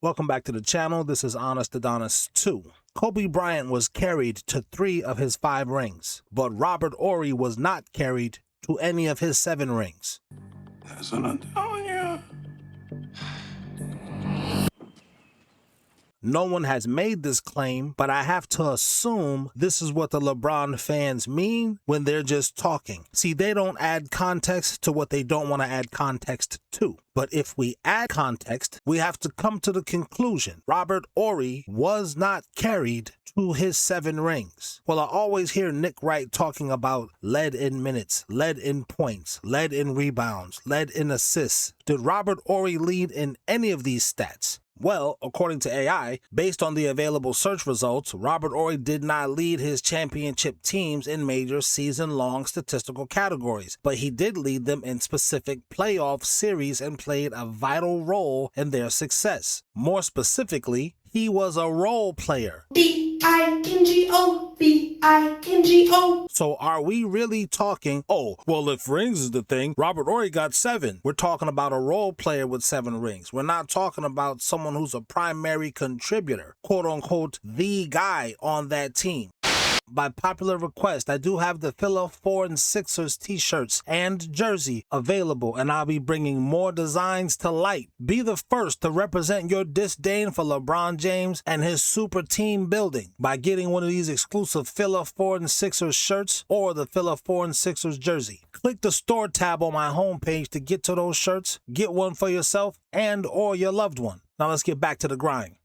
Welcome back to the channel. This is Honest Adonis 2. Kobe Bryant was carried to 3 of his 5 rings, but Robert Horry was not carried to any of his 7 rings. That's what I'm telling you. No one has made this claim, but I have to assume this is what the LeBron fans mean when they're just talking. See, they don't add context to what they don't want to add context to. But if we add context, we have to come to the conclusion Robert Horry was not carried to his 7 rings. Well, I always hear Nick Wright talking about led in minutes, led in points, led in rebounds, led in assists. Did Robert Horry lead in any of these stats? Well, according to AI, based on the available search results, Robert Horry did not lead his championship teams in major season-long statistical categories, but he did lead them in specific playoff series and played a vital role in their success. More specifically, he was a role player. B-I-N-G-O, B-I-N-G-O. So are we really talking, oh, well, if rings is the thing, Robert Horry got 7. We're talking about a role player with 7 rings. We're not talking about someone who's a primary contributor, quote unquote, the guy on that team. By popular request, I do have the Philly 4 and Sixers t-shirts and jersey available, and I'll be bringing more designs to light. Be the first to represent your disdain for LeBron James and his super team building by getting one of these exclusive Philly 4 and Sixers shirts or the Philly 4 and Sixers jersey. Click the store tab on my homepage to get to those shirts. Get one for yourself and or your loved one. Now let's get back to the grind.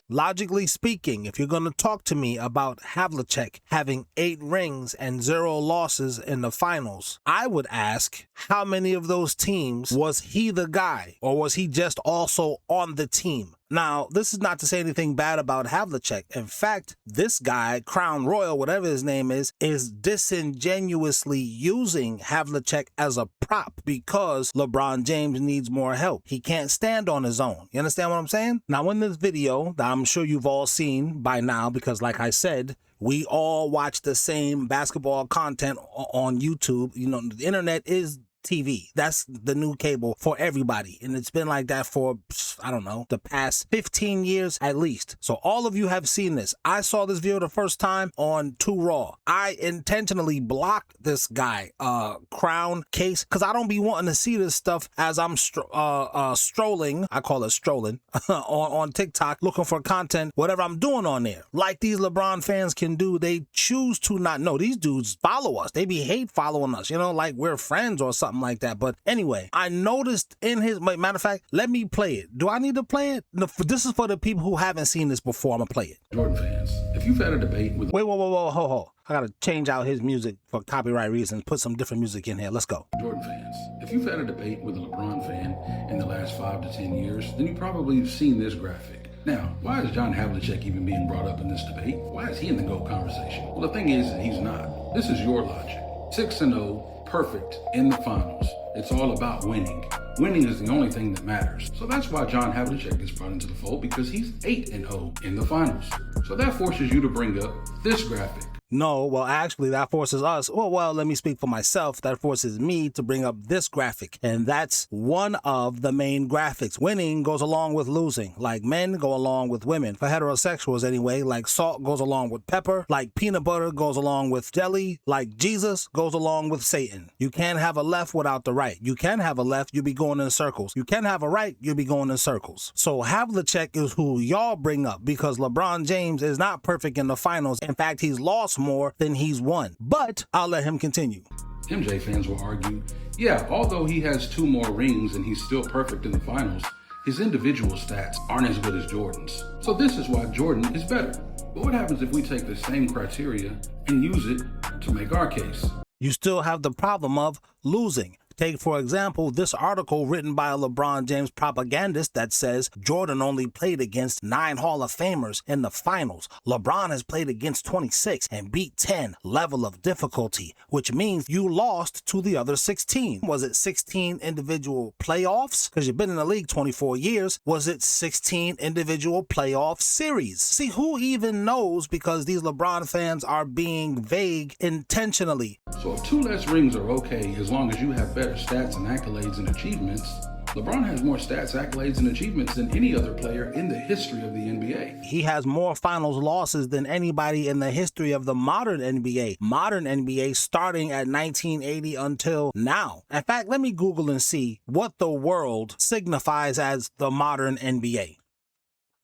Logically speaking, if you're going to talk to me about Havlicek having 8 rings and 0 losses in the finals, I would ask, how many of those teams was he the guy, or was he just also on the team? Now, this is not to say anything bad about Havlicek. In fact, this guy, Crown Royal, whatever his name is disingenuously using Havlicek as a prop because LeBron James needs more help. He can't stand on his own. You understand what I'm saying? Now, in this video that I'm sure you've all seen by now, because like I said, we all watch the same basketball content on YouTube. You know, the internet is TV. That's the new cable for everybody. And it's been like that for, I don't know, the past 15 years at least. So all of you have seen this. I saw this video the first time on 2 Raw. I intentionally blocked this guy, Crown Case, because I don't be wanting to see this stuff as I'm strolling, I call it strolling, on TikTok, looking for content, whatever I'm doing on there. Like these LeBron fans can do, they choose to not know. These dudes follow us. They be hate following us, you know, like we're friends or something like that. But anyway, I noticed in his, matter of fact, let me play it. Do I need to play it? No, this is for the people who haven't seen this before. I'm gonna play it. Jordan fans, if you've had a debate with... Wait, ho. I gotta change out his music for copyright reasons. Put some different music in here. Let's go. Jordan fans, if you've had a debate with a LeBron fan in the last 5 to 10 years, then you probably have seen this graphic. Now, why is John Havlicek even being brought up in this debate? Why is he in the GOAT conversation? Well, the thing is that he's not. This is your logic. 6-0, perfect in the finals. It's all about winning. Winning is the only thing that matters. So that's why John Havlicek gets brought into the fold, because he's 8-0 in the finals. So that forces you to bring up this graphic. No, well, actually, that forces us. Well, let me speak for myself. That forces me to bring up this graphic. And that's one of the main graphics. Winning goes along with losing. Like men go along with women. For heterosexuals anyway, like salt goes along with pepper. Like peanut butter goes along with jelly. Like Jesus goes along with Satan. You can't have a left without the right. You can have a left, you'll be going in circles. You can have a right, you'll be going in circles. So Havlicek is who y'all bring up because LeBron James is not perfect in the finals. In fact, he's lost more than he's won. But I'll let him continue. MJ fans will argue, yeah, although he has 2 more rings and he's still perfect in the finals, his individual stats aren't as good as Jordan's. So this is why Jordan is better. But what happens if we take the same criteria and use it to make our case? You still have the problem of losing. Take, for example, this article written by a LeBron James propagandist that says Jordan only played against 9 Hall of Famers in the finals. LeBron has played against 26 and beat 10. Level of difficulty, which means you lost to the other 16. Was it 16 individual playoffs? Because you've been in the league 24 years. Was it 16 individual playoff series? See, who even knows, because these LeBron fans are being vague intentionally. So if 2 less rings are okay as long as you have better stats and accolades and achievements, LeBron has more stats, accolades, and achievements than any other player in the history of the NBA. He has more finals losses than anybody in the history of the modern NBA. Modern NBA starting at 1980 until now. In fact, let me Google and see what the world signifies as the modern NBA.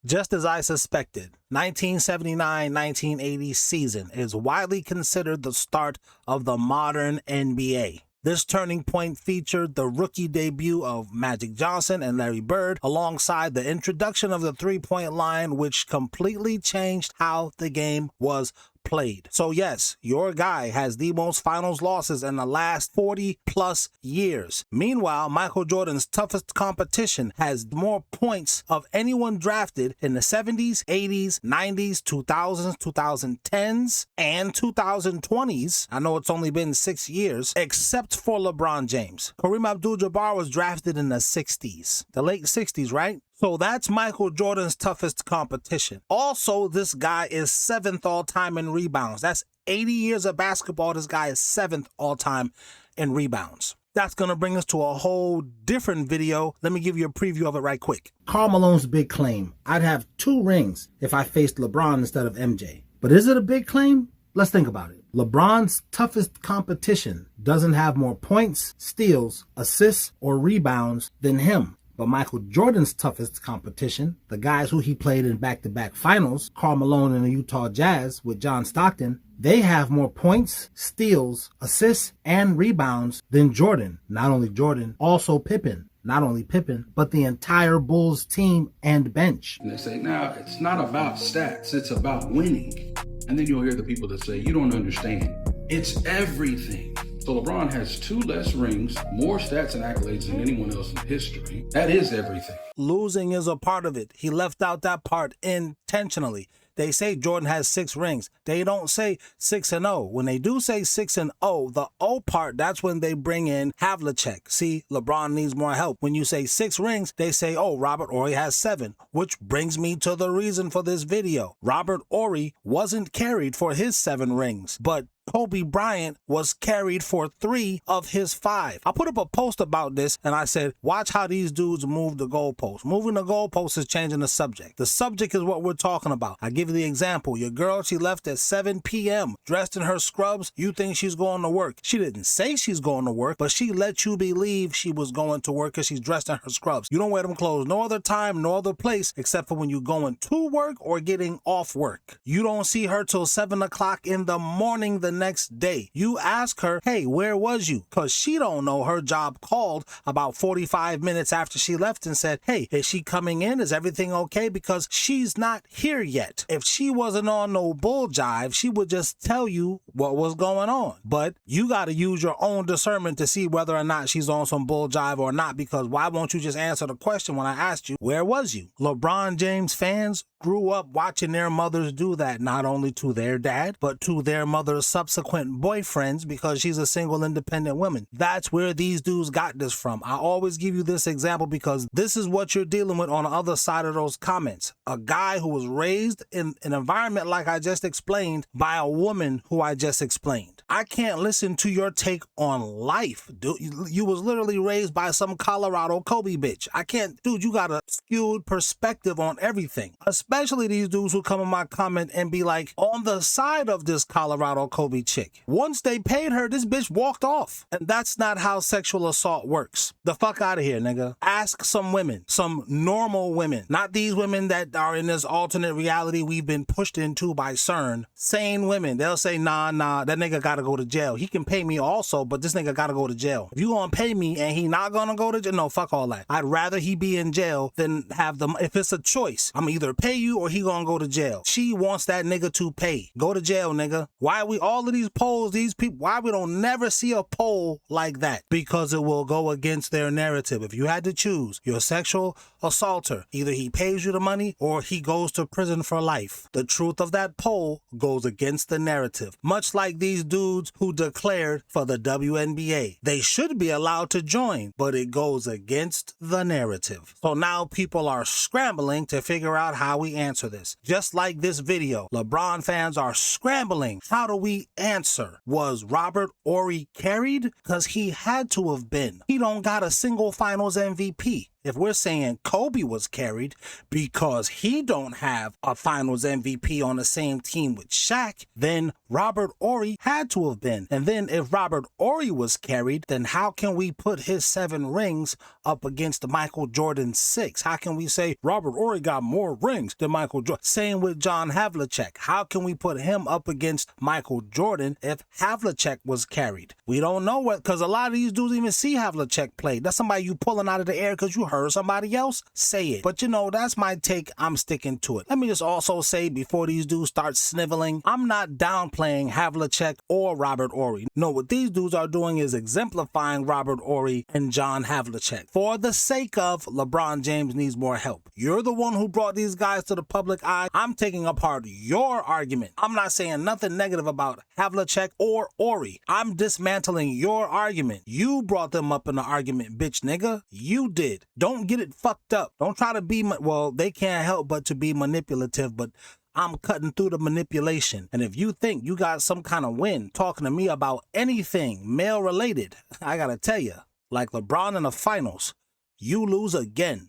Just as I suspected, 1979-1980 season is widely considered the start of the modern NBA. This turning point featured the rookie debut of Magic Johnson and Larry Bird, alongside the introduction of the three-point line, which completely changed how the game was played. So yes, your guy has the most finals losses in the last 40 plus years. Meanwhile, Michael Jordan's toughest competition has more points of anyone drafted in the 70s, 80s, 90s, 2000s, 2010s, and 2020s. I know it's only been 6 years, except for LeBron James. Kareem Abdul-Jabbar was drafted in the 60s, the late 60s, right? So that's Michael Jordan's toughest competition. Also, this guy is 7th all-time in rebounds. That's 80 years of basketball. This guy is 7th all-time in rebounds. That's going to bring us to a whole different video. Let me give you a preview of it right quick. Karl Malone's big claim: I'd have 2 rings if I faced LeBron instead of MJ. But is it a big claim? Let's think about it. LeBron's toughest competition doesn't have more points, steals, assists, or rebounds than him. But Michael Jordan's toughest competition, the guys who he played in back-to-back finals, Karl Malone and the Utah Jazz with John Stockton, they have more points, steals, assists, and rebounds than Jordan. Not only Jordan, also Pippen. Not only Pippen, but the entire Bulls team and bench. And they say, now, it's not about stats, it's about winning. And then you'll hear the people that say, you don't understand. It's everything. So LeBron has 2 less rings, more stats and accolades than anyone else in history. That is everything. Losing is a part of it. He left out that part intentionally. They say Jordan has 6 rings. They don't say 6-0. When they do say 6-0, the O part, that's when they bring in Havlicek. See, LeBron needs more help. When you say 6 rings, they say, oh, Robert Horry has 7. Which brings me to the reason for this video. Robert Horry wasn't carried for his 7 rings, but Kobe Bryant was carried for 3 of his 5. I put up a post about this and I said, watch how these dudes move the goalposts. Moving the goalposts is changing the subject. The subject is what we're talking about. I give you the example. Your girl, she left at 7 p.m. dressed in her scrubs. You think she's going to work. She didn't say she's going to work, but she let you believe she was going to work because she's dressed in her scrubs. You don't wear them clothes no other time, no other place, except for when you're going to work or getting off work. You don't see her till 7 o'clock in the morning the next day. You ask her, hey, where was you? Because she don't know. Her job called about 45 minutes after she left and said, hey, is she coming in? Is everything okay? Because she's not here yet. If she wasn't on no bull jive, she would just tell you what was going on. But you got to use your own discernment to see whether or not she's on some bull jive or not, because why won't you just answer the question when I asked you, where was you? LeBron James fans grew up watching their mothers do that, not only to their dad, but to their mother's subsequent boyfriends, because she's a single independent woman. That's where these dudes got this from. I always give you this example because this is what you're dealing with on the other side of those comments. A guy who was raised in an environment like I just explained by a woman who I just explained. I can't listen to your take on life, dude. You was literally raised by some Colorado Kobe bitch. I can't, dude, you got a skewed perspective on everything. Especially these dudes who come in my comment and be like, on the side of this Colorado Kobe chick. Once they paid her, this bitch walked off. And that's not how sexual assault works. The fuck out of here, nigga. Ask some women, some normal women, not these women that are in this alternate reality we've been pushed into by CERN. Sane women. They'll say, nah, that nigga gotta go to jail. He can pay me also, but this nigga gotta go to jail. If you gonna pay me and he not gonna go to jail, no, fuck all that. I'd rather he be in jail than have them. If it's a choice, I'm either pay you or he gonna go to jail. She wants that nigga to pay. Go to jail, nigga. Why we all of these polls, these people, why we don't never see a poll like that? Because it will go against their narrative. If you had to choose your sexual assaulter, either he pays you the money or he goes to prison for life. The truth of that poll goes against the narrative. Much like these dudes dudes who declared for the WNBA. They should be allowed to join, but it goes against the narrative. So now people are scrambling to figure out how we answer this. Just like this video, LeBron fans are scrambling. How do we answer? Was Robert Horry carried? Because he had to have been. He don't got a single finals MVP. If we're saying Kobe was carried because he don't have a finals MVP on the same team with Shaq, then Robert Horry had to have been. And then if Robert Horry was carried, then how can we put his 7 rings up against Michael Jordan's 6? How can we say Robert Horry got more rings than Michael Jordan? Same with John Havlicek. How can we put him up against Michael Jordan if Havlicek was carried? We don't know what, because a lot of these dudes even see Havlicek play. That's somebody you pulling out of the air because you heard somebody else say it. But you know, that's my take. I'm sticking to it. Let me just also say before these dudes start sniveling, I'm not downplaying Havlicek or Robert Horry. No, what these dudes are doing is exemplifying Robert Horry and John Havlicek. For the sake of LeBron James needs more help. You're the one who brought these guys to the public eye. I'm taking apart your argument. I'm not saying nothing negative about Havlicek or Horry. I'm dismantling your argument. You brought them up in the argument, bitch nigga. You did. Don't get it fucked up. Don't try to be, well, they can't help but to be manipulative, but I'm cutting through the manipulation. And if you think you got some kind of win talking to me about anything male related, I gotta tell you, like LeBron in the finals, you lose again.